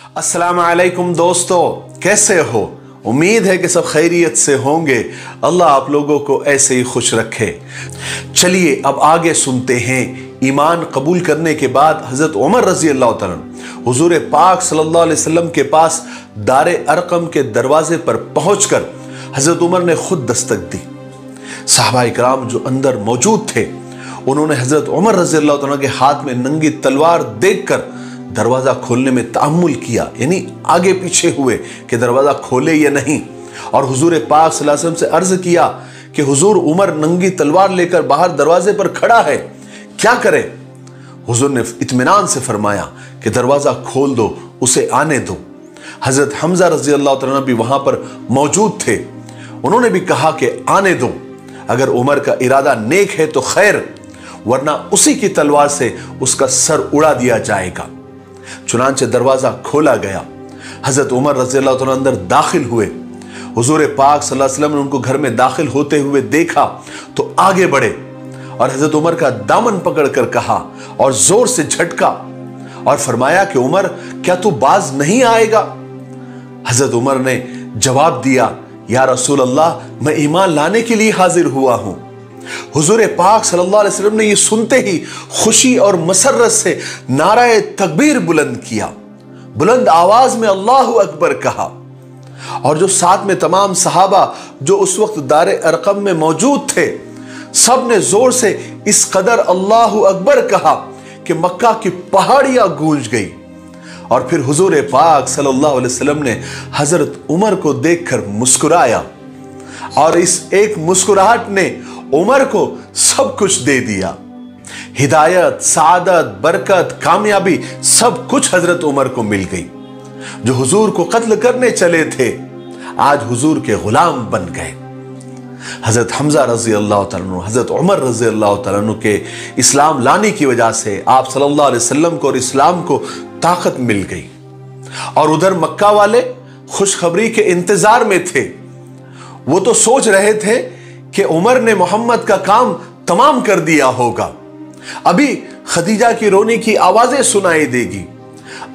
अस्सलामु अलैकुम दोस्तों, कैसे हो? उम्मीद है कि सब खैरियत से होंगे। अल्लाह आप लोगों को ऐसे ही खुश रखे। चलिए अब आगे सुनते हैं। ईमान कबूल करने के बाद हजरत उमर रजी अल्लाह तआला हुजूर पाक सल्लल्लाहु अलैहि वसल्लम के पास दारे अरकम के दरवाजे पर पहुंचकर हजरत उमर ने खुद दस्तक दी। सहाबा इकराम जो अंदर मौजूद थे उन्होंने हजरत उमर रजी अल्लाह तआला के हाथ में नंगी तलवार देखकर दरवाजा खोलने में तामुल किया, यानी आगे पीछे हुए कि दरवाजा खोले या नहीं। और हुजूर पाक सल्लल्लाहु अलैहि वसल्लम से अर्ज किया कि हुजूर उमर नंगी तलवार लेकर बाहर दरवाजे पर खड़ा है, क्या करें? हुजूर ने इत्मीनान से फरमाया कि दरवाजा खोल दो, उसे आने दो। हजरत हमजा रजी अल्लाह तआला भी वहां पर मौजूद थे। उन्होंने भी कहा कि आने दो, अगर उमर का इरादा नेक है तो खैर, वरना उसी की तलवार से उसका सर उड़ा दिया जाएगा। चुनांचे दरवाजा खोला गया। हजरत उमर रज़ी अल्लाह तआला अंदर दाखिल हुए। हुजूर पाक सल्लल्लाहु अलैहि वसल्लम ने उनको घर में दाखिल होते हुए देखा तो आगे बढ़े और हजरत उमर का दामन पकड़कर कहा और जोर से झटका और फरमाया कि उमर, क्या तू बाज नहीं आएगा? हजरत उमर ने जवाब दिया, या रसूल अल्लाह, मैं ईमान लाने के लिए हाजिर हुआ हूं। हुजूर पाक सल्लल्लाहु अलैहि वसल्लम ने यह सुनते ही खुशी और मसरत से नाराए तकबीर बुलंद किया, बुलंद आवाज में अल्लाहु अकबर कहा। और जो साथ में तमाम सहाबा जो उस वक्त दारे अरकम में मौजूद थे, सब ने जोर से इस कदर अल्लाहु अकबर कहा कि मक्का की पहाड़ियां गूंज गई। और फिर हुजूर पाक सल्लल्लाहु अलैहि वसल्लम ने हजरत उमर को देखकर मुस्कुराया और इस एक मुस्कुराहट ने उमर को सब कुछ दे दिया। हिदायत, सादत, बरकत, कामयाबी सब कुछ हजरत उमर को मिल गई। जो हुजूर को कत्ल करने चले थे आज हुजूर के गुलाम बन गए। हजरत हमजा रजी अल्लाह तआला, हजरत उमर रजी अल्लाह तआला के इस्लाम लाने की वजह से आप सल्लल्लाहु अलैहि वसल्लम को और इस्लाम को ताकत मिल गई। और उधर मक्का वाले खुशखबरी के इंतजार में थे। वो तो सोच रहे थे कि उमर ने मोहम्मद का काम तमाम कर दिया होगा, अभी खदीजा की रोने की आवाजें सुनाई देगी,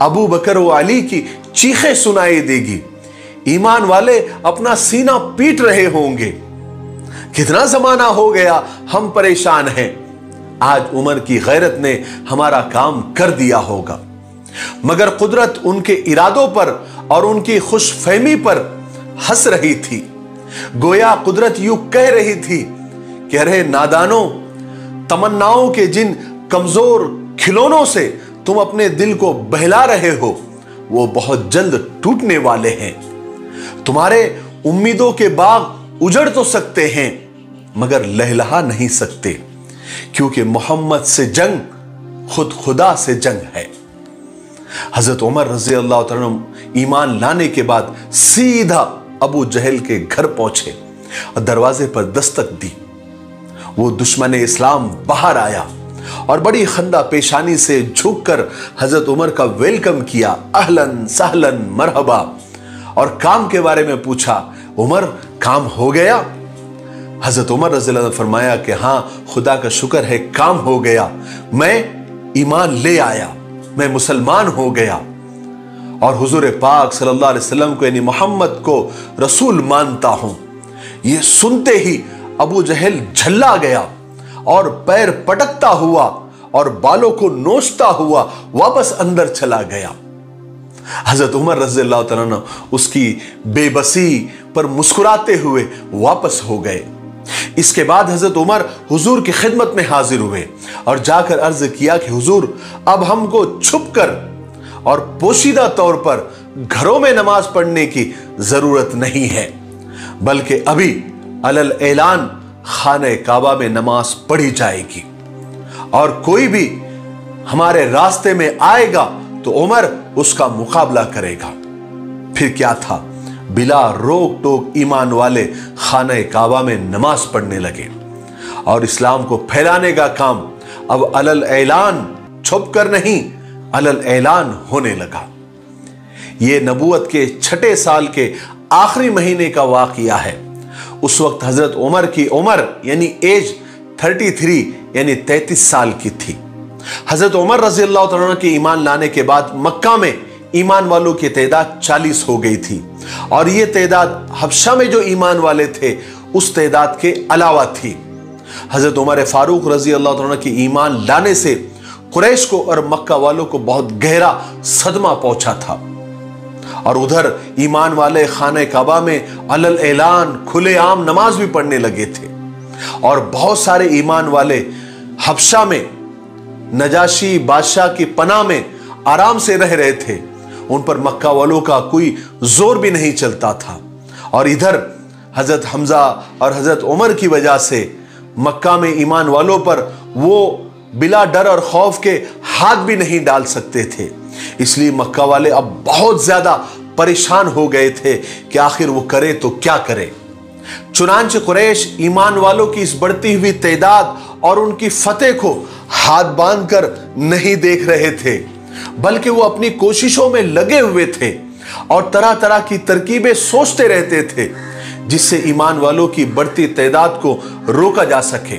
अबू बकर व अली की चीखें सुनाई देगी, ईमान वाले अपना सीना पीट रहे होंगे, कितना जमाना हो गया हम परेशान हैं, आज उमर की गैरत ने हमारा काम कर दिया होगा। मगर कुदरत उनके इरादों पर और उनकी खुशफहमी पर हंस रही थी। गोया कुदरत यूं कह रही थी कि अरे नादानो, तमन्नाओं के जिन कमजोर खिलौनों से तुम अपने दिल को बहला रहे हो वो बहुत जल्द टूटने वाले हैं। तुम्हारे उम्मीदों के बाग उजड़ तो सकते हैं मगर लहलहा नहीं सकते, क्योंकि मोहम्मद से जंग खुद खुदा से जंग है। हजरत उमर रजी अल्लाह तआला ईमान लाने के बाद सीधा अबू जहल के घर पहुंचे और दरवाजे पर दस्तक दी। वो दुश्मन इस्लाम बाहर आया और बड़ी खंदा पेशानी से झुककर हजरत उमर का वेलकम किया, अहलन सहलन मरहबा। और काम के बारे में पूछा, उमर काम हो गया? हजरत उमर रज़ी अल्लाह ने फरमाया कि हां, खुदा का शुक्र है काम हो गया, मैं ईमान ले आया, मैं मुसलमान हो गया और हुजूर पाक सल्लल्लाहु अलैहि वसल्लम को यानी मोहम्मद को रसूल मानता हूं। यह सुनते ही अबू जहल झल्ला गया और पैर पटकता हुआ और बालों को नोचता हुआ वापस अंदर चला गया। हजरत उमर रज़ी अल्लाह तआला ने उसकी बेबसी पर मुस्कुराते हुए वापस हो गए। इसके बाद हजरत उमर हुजूर की खिदमत में हाजिर हुए और जाकर अर्ज किया कि हुजूर, अब हमको छुप कर और पोशीदा तौर पर घरों में नमाज पढ़ने की जरूरत नहीं है, बल्कि अभी अलल ऐलान खाने काबा में नमाज पढ़ी जाएगी और कोई भी हमारे रास्ते में आएगा तो उमर उसका मुकाबला करेगा। फिर क्या था, बिला रोक टोक ईमान वाले खाने काबा में नमाज पढ़ने लगे और इस्लाम को फैलाने का काम अब अलल ऐलान, छुप कर नहीं, अलल ऐलान होने लगा। यह नबूवत के 6 साल के आखिरी महीने का वाकया है। उस वक्त हजरत उमर की उम्र यानी एज 33 यानी 33 साल की थी। हजरत उमर रजी अल्लाह तआला के ईमान लाने के बाद मक्का में ईमान वालों की तादाद 40 हो गई थी, और ये तादाद हबशा में जो ईमान वाले थे उस तादाद के अलावा थी। हजरत उमर फारूक रजी अल्लाह तआला की ईमान लाने से कुरैश को और मक्का वालों को बहुत गहरा सदमा पहुंचा था, और उधर ईमान वाले खाने काबा में अलल ऐलान खुलेआम नमाज भी पढ़ने लगे थे, और बहुत सारे ईमान वाले हबशा में नजाशी बादशाह की पनाह में आराम से रह रहे थे। उन पर मक्का वालों का कोई जोर भी नहीं चलता था, और इधर हजरत हमजा और हजरत उमर की वजह से मक्का में ईमान वालों पर वो बिला डर और खौफ के हाथ भी नहीं डाल सकते थे। इसलिए मक्का वाले अब बहुत ज्यादा परेशान हो गए थे कि आखिर वो करे तो क्या करे। चुनांचे कुरैश ईमान वालों की इस बढ़ती हुई तादाद और उनकी फतेह को हाथ बांधकर नहीं देख रहे थे, बल्कि वो अपनी कोशिशों में लगे हुए थे और तरह तरह की तरकीबें सोचते रहते थे जिससे ईमान वालों की बढ़ती तादाद को रोका जा सके,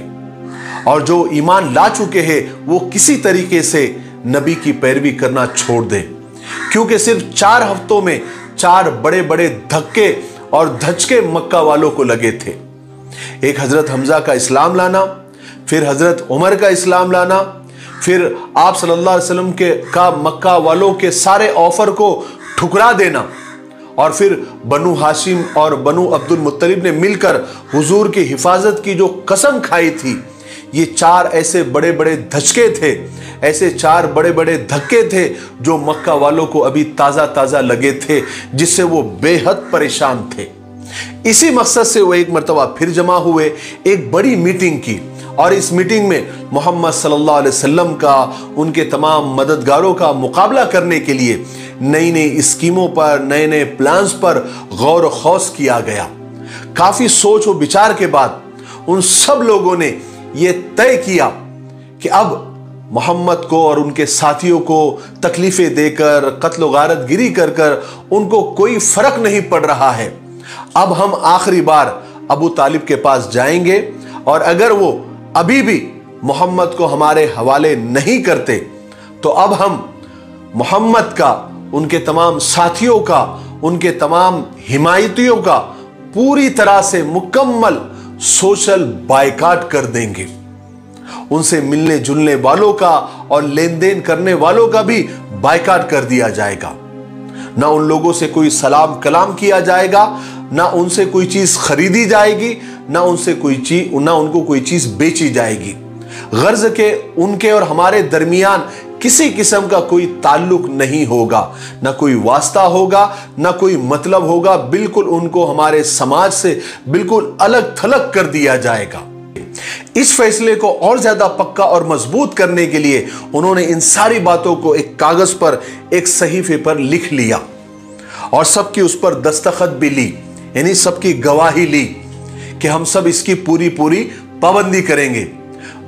और जो ईमान ला चुके हैं वो किसी तरीके से नबी की पैरवी करना छोड़ दें, क्योंकि सिर्फ 4 हफ्तों में 4 बड़े बड़े धक्के और धचके मक्का वालों को लगे थे। एक हजरत हमजा का इस्लाम लाना, फिर हजरत उमर का इस्लाम लाना, फिर आप सल्लल्लाहु अलैहि वसल्लम का मक्का वालों के सारे ऑफर को ठुकरा देना, और फिर बनु हाशिम और बनु अब्दुल मुत्तलिब ने मिलकर हुजूर की हिफाजत की जो कसम खाई थी। ये 4 ऐसे बड़े बड़े धचके थे, ऐसे 4 बड़े बड़े धक्के थे जो मक्का वालों को अभी ताजा ताजा लगे थे, जिससे वो बेहद परेशान थे। इसी मकसद से वो एक मर्तबा फिर जमा हुए, एक बड़ी मीटिंग की, और इस मीटिंग में मोहम्मद सल्लल्लाहु अलैहि वसल्लम का, उनके तमाम मददगारों का मुकाबला करने के लिए नई नई स्कीमों पर, नए नए प्लान्स पर गौर व खौस किया गया। काफी सोच व विचार के बाद उन सब लोगों ने यह तय किया कि अब मोहम्मद को और उनके साथियों को तकलीफें देकर, कत्ल व गारत गिरी कर कर उनको कोई फर्क नहीं पड़ रहा है। अब हम आखिरी बार अबू तालिब के पास जाएंगे, और अगर वो अभी भी मोहम्मद को हमारे हवाले नहीं करते तो अब हम मोहम्मद का, उनके तमाम साथियों का, उनके तमाम हिमायतियों का पूरी तरह से मुकम्मल सोशल बायकाट कर देंगे। उनसे मिलने जुलने वालों का और लेन देन करने वालों का भी बायकाट कर दिया जाएगा। ना उन लोगों से कोई सलाम कलाम किया जाएगा, ना उनसे कोई चीज खरीदी जाएगी, ना उनको कोई चीज बेची जाएगी। गर्ज के उनके और हमारे दरमियान किसी किस्म का कोई ताल्लुक नहीं होगा, ना कोई वास्ता होगा, ना कोई मतलब होगा। बिल्कुल उनको हमारे समाज से बिल्कुल अलग थलग कर दिया जाएगा। इस फैसले को और ज्यादा पक्का और मजबूत करने के लिए उन्होंने इन सारी बातों को एक कागज पर, एक सहीफे पर लिख लिया, और सबकी उस पर दस्तखत भी ली, यानी सबकी गवाही ली कि हम सब इसकी पूरी पूरी पाबंदी करेंगे।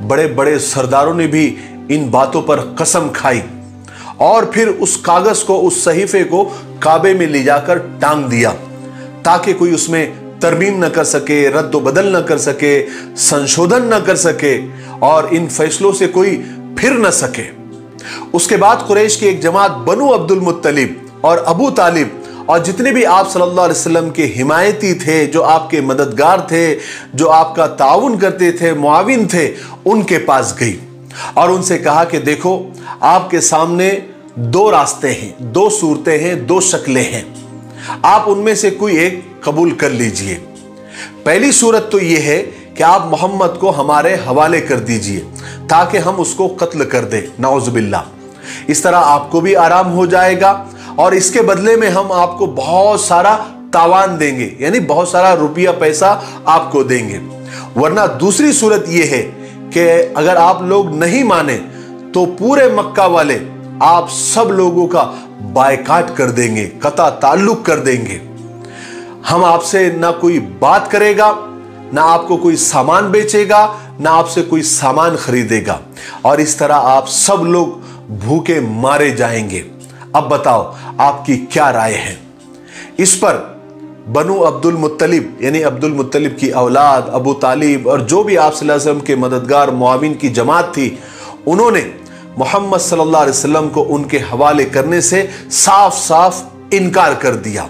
बड़े बड़े सरदारों ने भी इन बातों पर कसम खाई, और फिर उस कागज को, उस सहीफे को काबे में ले जाकर टांग दिया, ताकि कोई उसमें तरमीम न कर सके, रद्द बदल न कर सके, संशोधन न कर सके, और इन फैसलों से कोई फिर न सके। उसके बाद कुरैश की एक जमात बनु अब्दुल मुत्तलिब और अबू तालिब और जितने भी आप सल्लल्लाहु अलैहि वसल्लम के हिमायती थे, जो आपके मददगार थे, जो आपका ताउन करते थे, मुआविन थे, उनके पास गई और उनसे कहा कि देखो, आपके सामने 2 रास्ते हैं, 2 सूरतें हैं, 2 शक्लें हैं, आप उनमें से कोई एक कबूल कर लीजिए। पहली सूरत तो यह है कि आप मोहम्मद को हमारे हवाले कर दीजिए ताकि हम उसको कत्ल कर दें, नाउज़ुबिल्लाह। इस तरह आपको भी आराम हो जाएगा, और इसके बदले में हम आपको बहुत सारा तावान देंगे, यानी बहुत सारा रुपया पैसा आपको देंगे। वरना दूसरी सूरत यह है कि अगर आप लोग नहीं माने तो पूरे मक्का वाले आप सब लोगों का बायकाट कर देंगे, कता ताल्लुक कर देंगे। हम आपसे ना कोई बात करेगा, ना आपको कोई सामान बेचेगा, ना आपसे कोई सामान खरीदेगा, और इस तरह आप सब लोग भूखे मारे जाएंगे। अब बताओ आपकी क्या राय है? इस पर बनु अब्दुल मुत्तलिब, यानी अब्दुल मुत्तलिब की औलाद अबू तालिब और जो भी आप सल्लल्लाहु अलैहि वसल्लम के मददगार मुआविन की जमात थी, उन्होंने मोहम्मद सल्लल्लाहु अलैहि वसल्लम को उनके हवाले करने से साफ साफ इनकार कर दिया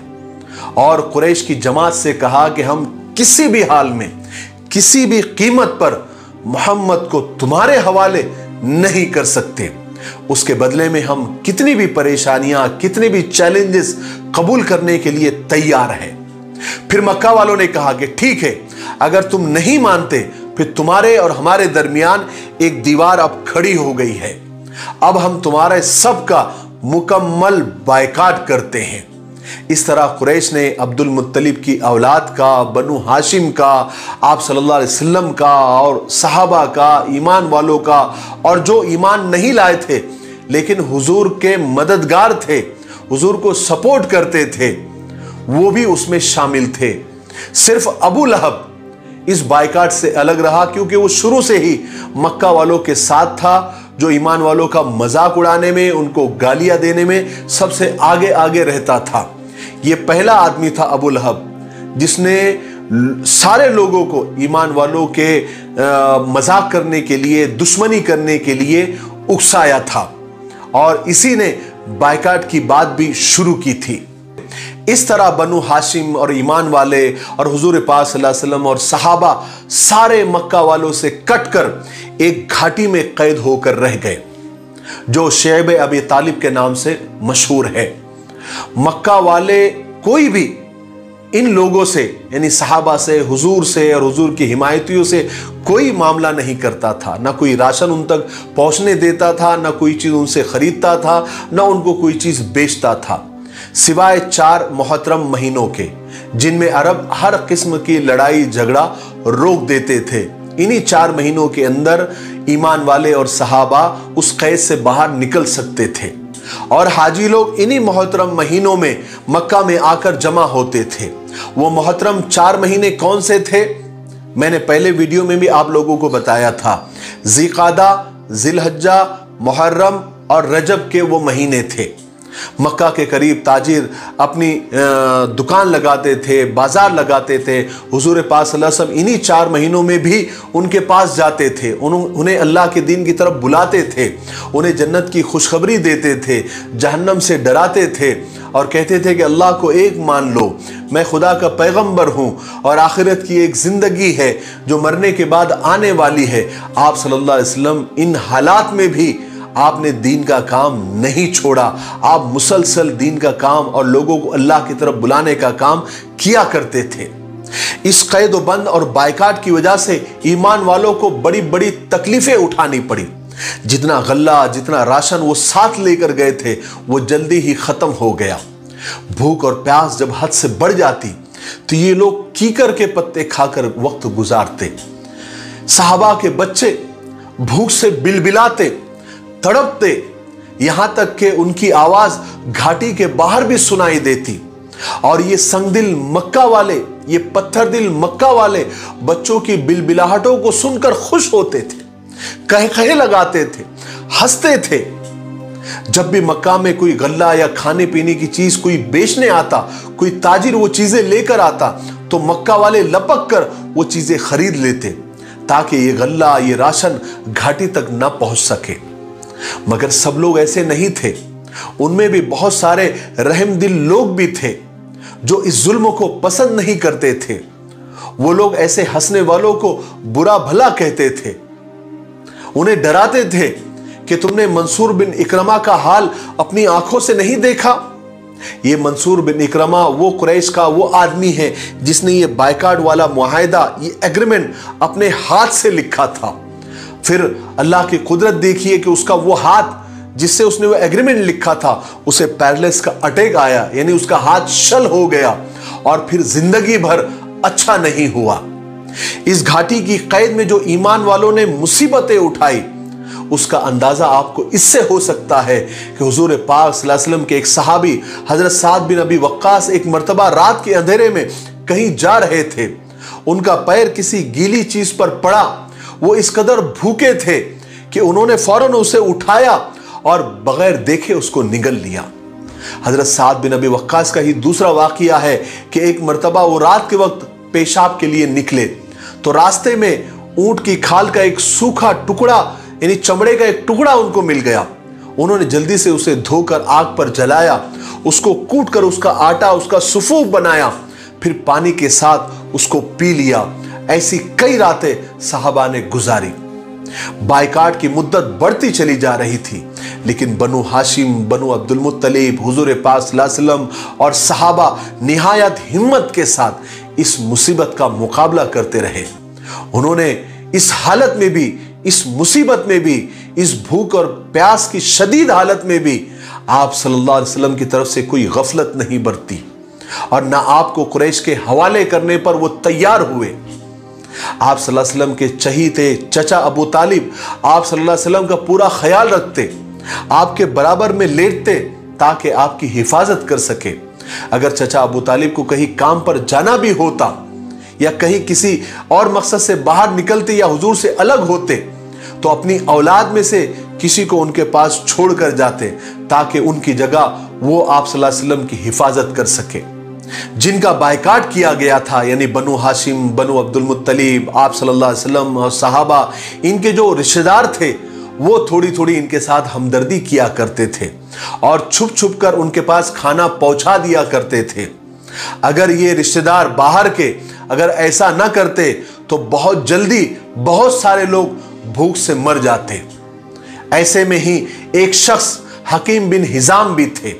और कुरैश की जमात से कहा कि हम किसी भी हाल में, किसी भी कीमत पर मोहम्मद को तुम्हारे हवाले नहीं कर सकते। उसके बदले में हम कितनी भी परेशानियां, कितने भी चैलेंजेस कबूल करने के लिए तैयार हैं। फिर मक्का वालों ने कहा कि ठीक है, अगर तुम नहीं मानते फिर तुम्हारे और हमारे दरमियान एक दीवार अब खड़ी हो गई है। अब हम तुम्हारे सब का मुकम्मल बायकाट करते हैं। इस तरह कुरैश ने अब्दुल मुत्तलिब की औलाद का, बनु हाशिम का, आप सल्लल्लाहु अलैहि वसल्लम का और सहाबा का, ईमान वालों का, और जो ईमान नहीं लाए थे लेकिन हुजूर के मददगार थे, हुजूर को सपोर्ट करते थे, वो भी उसमें शामिल थे। सिर्फ अबू लहब इस बायकाट से अलग रहा क्योंकि वो शुरू से ही मक्का वालों के साथ था, जो ईमान वालों का मजाक उड़ाने में, उनको गालियां देने में सबसे आगे आगे रहता था। ये पहला आदमी था अबू लहब जिसने सारे लोगों को ईमान वालों के मजाक करने के लिए, दुश्मनी करने के लिए उकसाया था और इसी ने बायकाट की बात भी शुरू की थी। इस तरह बनु हाशिम और ईमान वाले और हुजूर पाक सल्लल्लाहु अलैहि वसल्लम और सहाबा सारे मक्का वालों से कटकर एक घाटी में कैद होकर रह गए जो शेब अबी तालिब के नाम से मशहूर है। मक्का वाले कोई भी इन लोगों से, यानी सहाबा से, हुजूर से और हुजूर की हिमायतियों से कोई मामला नहीं करता था। ना कोई राशन उन तक पहुंचने देता था, ना कोई चीज उनसे खरीदता था, ना उनको कोई चीज बेचता था, सिवाय 4 मोहतरम महीनों के जिनमें अरब हर किस्म की लड़ाई झगड़ा रोक देते थे। इन्हीं 4 महीनों के अंदर ईमान वाले और सहाबा उस कैद से बाहर निकल सकते थे और हाजी लोग इन्हीं मोहतरम महीनों में मक्का में आकर जमा होते थे। वो मोहतरम 4 महीने कौन से थे? मैंने पहले वीडियो में भी आप लोगों को बताया था। ज़िक़ादा, ज़िलहज्जा, मुहर्रम और रजब के वो महीने थे। मक्का के करीब ताजिर अपनी दुकान लगाते थे, बाजार लगाते थे। हुजूर पाक सल्लल्लाहु अलैहि वसल्लम इन्हीं 4 महीनों में भी उनके पास जाते थे, उन्हें अल्लाह के दीन की तरफ बुलाते थे, उन्हें जन्नत की खुशखबरी देते थे, जहन्नम से डराते थे और कहते थे कि अल्लाह को एक मान लो, मैं खुदा का पैगंबर हूँ और आखिरत की एक ज़िंदगी है जो मरने के बाद आने वाली है। आप सल्लल्लाहु अलैहि वसल्लम इन हालात में भी आपने दीन का काम नहीं छोड़ा। आप मुसलसल दीन का काम और लोगों को अल्लाह की तरफ बुलाने का काम किया करते थे। इस कैद बंद और बायकाट की वजह से ईमान वालों को बड़ी बड़ी तकलीफें उठानी पड़ी। जितना गल्ला, जितना राशन वो साथ लेकर गए थे वो जल्दी ही खत्म हो गया। भूख और प्यास जब हद से बढ़ जाती तो ये लोग कीकर के पत्ते खाकर वक्त गुजारते। सहाबा के बच्चे भूख से बिलबिलाते, तड़पते, यहां तक कि उनकी आवाज घाटी के बाहर भी सुनाई देती और ये संगदिल मक्का वाले, ये पत्थर दिल मक्का वाले बच्चों की बिलबिलाहटों को सुनकर खुश होते थे, कहे लगाते थे, हंसते थे। जब भी मक्का में कोई गल्ला या खाने पीने की चीज कोई बेचने आता, कोई ताजिर वो चीजें लेकर आता तो मक्का वाले लपक कर वो चीजें खरीद लेते ताकि ये गल्ला, ये राशन घाटी तक ना पहुंच सके। मगर सब लोग ऐसे नहीं थे, उनमें भी बहुत सारे रहमदिल लोग भी थे जो इस जुल्म को पसंद नहीं करते थे। वो लोग ऐसे हंसने वालों को बुरा भला कहते थे, उन्हें डराते थे कि तुमने मंसूर बिन इकरमा का हाल अपनी आंखों से नहीं देखा। ये मंसूर बिन इकरमा वो कुरैश का वो आदमी है जिसने ये बायकाट वाला मुआहिदा, ये एग्रीमेंट अपने हाथ से लिखा था। फिर अल्लाह की कुदरत देखिए कि उसका वो हाथ जिससे उसने वो एग्रीमेंट लिखा था उसे पैरालिसिस का अटैक आया, यानी उसका हाथ शल हो गया और फिर जिंदगी भर अच्छा नहीं हुआ। इस घाटी की कैद में जो ईमान वालों ने मुसीबतें उठाई उसका अंदाजा आपको इससे हो सकता है कि हुजूर पाक सल्लल्लाहु अलैहि वसल्लम के एक सहाबी हजरत साद बिन अबी वक्कास एक मर्तबा रात के अंधेरे में कहीं जा रहे थे। उनका पैर किसी गीली चीज पर पड़ा। वो इस कदर भूखे थे कि उन्होंने फौरन उसे उठाया और बगैर देखे उसको निगल लिया। हजरत साद बिन अबी वक्कास का ही दूसरा वाकया है कि एक मर्तबा वो रात के वक्त पेशाब के लिए निकले तो रास्ते में ऊंट की खाल का एक सूखा टुकड़ा यानी चमड़े का एक टुकड़ा उनको मिल गया। उन्होंने जल्दी से उसे धोकर आग पर जलाया, उसको कूट कर उसका आटा, उसका सुफूफ बनाया, फिर पानी के साथ उसको पी लिया। ऐसी कई रातें सहाबा ने गुजारी। बायकाट की मुद्दत बढ़ती चली जा रही थी, लेकिन बनु हाशिम, बनु अब्दुल मुत्तलिब, हुजूर पाक सल्लल्लाहु अलैहि वसल्लम और सहाबा निहायत हिम्मत के साथ इस मुसीबत का मुकाबला करते रहे। उन्होंने इस हालत में भी, इस मुसीबत में भी, इस भूख और प्यास की शदीद हालत में भी आप सल्लल्लाहु अलैहि वसल्लम की तरफ से कोई गफलत नहीं बरती और ना आपको कुरैश के हवाले करने पर वो तैयार हुए। आप सल्लल्लाहु अलैहि वसल्लम के चहीते चचा अबू तालिब आप सल्लल्लाहु अलैहि वसल्लम का पूरा ख्याल रखते, आपके बराबर में लेटते ताकि आपकी हिफाजत कर सके। अगर चचा अबू तालिब को कहीं काम पर जाना भी होता या कहीं किसी और मकसद से बाहर निकलते या हुजूर से अलग होते तो अपनी औलाद में से किसी को उनके पास छोड़कर जाते ताकि उनकी जगह वो आप सल्लल्लाहु अलैहि वसल्लम की हिफाजत कर सके। जिनका बायकाट किया गया था यानी बनु हाशिम, बनु अब्दुल मुत्तलिब, आप सल्लल्लाहु अलैहि वसल्लम और सहाबा, इनके जो रिश्तेदार थे वो थोड़ी थोड़ी इनके साथ हमदर्दी किया करते थे और छुप छुप कर उनके पास खाना पहुंचा दिया करते थे। अगर ये रिश्तेदार बाहर के अगर ऐसा ना करते तो बहुत जल्दी बहुत सारे लोग भूख से मर जाते। ऐसे में ही एक शख्स हकीम बिन हिजाम भी थे।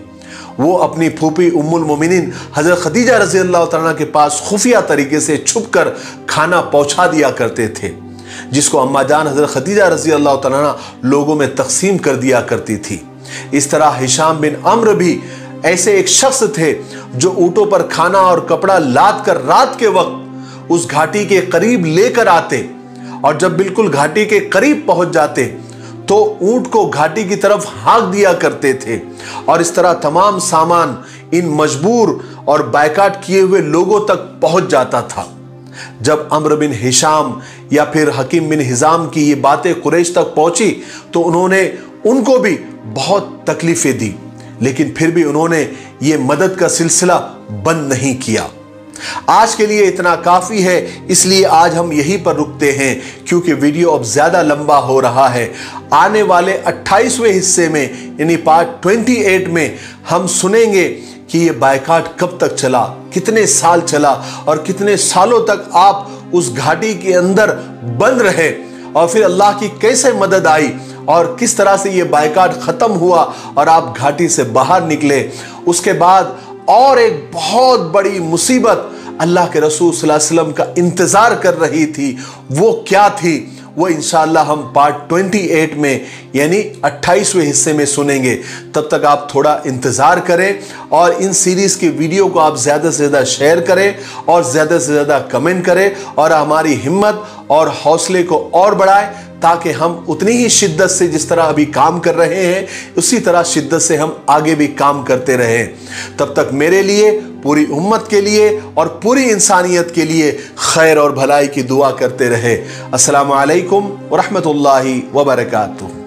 वो अपनी फूफी उम्मुल मोमिनीन हजरत खदीजा रजी अल्लाह तआला के पास खुफिया तरीके से छुपकर खाना पहुंचा दिया करते थे, जिसको अम्मा जान हजरत खदीजा रजी अल्लाह तआला लोगों में तकसीम कर दिया करती थी। इस तरह हिशाम बिन अम्र भी ऐसे एक शख्स थे जो ऊंटों पर खाना और कपड़ा लाद कर रात के वक्त उस घाटी के करीब लेकर आते और जब बिल्कुल घाटी के करीब पहुंच जाते तो ऊंट को घाटी की तरफ हाँक दिया करते थे और इस तरह तमाम सामान इन मजबूर और बायकाट किए हुए लोगों तक पहुंच जाता था। जब अम्र बिन हिशाम या फिर हकीम बिन हिजाम की ये बातें कुरैश तक पहुंची तो उन्होंने उनको भी बहुत तकलीफें दी, लेकिन फिर भी उन्होंने ये मदद का सिलसिला बंद नहीं किया। आज के लिए इतना काफी है, इसलिए आज हम यहीं पर रुकते हैं क्योंकि वीडियो अब ज्यादा लंबा हो रहा है। आने वाले 28वें हिस्से में यानी पार्ट 28 में हम सुनेंगे कि ये बायकाट कब तक चला, कितने साल चला और कितने सालों तक आप उस घाटी के अंदर बंद रहे और फिर अल्लाह की कैसे मदद आई और किस तरह से ये बायकाट खत्म हुआ और आप घाटी से बाहर निकले। उसके बाद और एक बहुत बड़ी मुसीबत अल्लाह के रसूल सल्लल्लाहु अलैहि वसल्लम का इंतजार कर रही थी, वो क्या थी वो इंशाअल्लाह हम पार्ट 28 में यानी 28वें हिस्से में सुनेंगे। तब तक आप थोड़ा इंतजार करें और इन सीरीज की वीडियो को आप ज्यादा से ज्यादा शेयर करें और ज्यादा से ज्यादा कमेंट करें और हमारी हिम्मत और हौसले को और बढ़ाएं ताकि हम उतनी ही शिद्दत से जिस तरह अभी काम कर रहे हैं उसी तरह शिद्दत से हम आगे भी काम करते रहें। तब तक मेरे लिए, पूरी उम्मत के लिए और पूरी इंसानियत के लिए खैर और भलाई की दुआ करते रहे। अस्सलामु अलैकुम व रहमतुल्लाहि व बरकातुहू।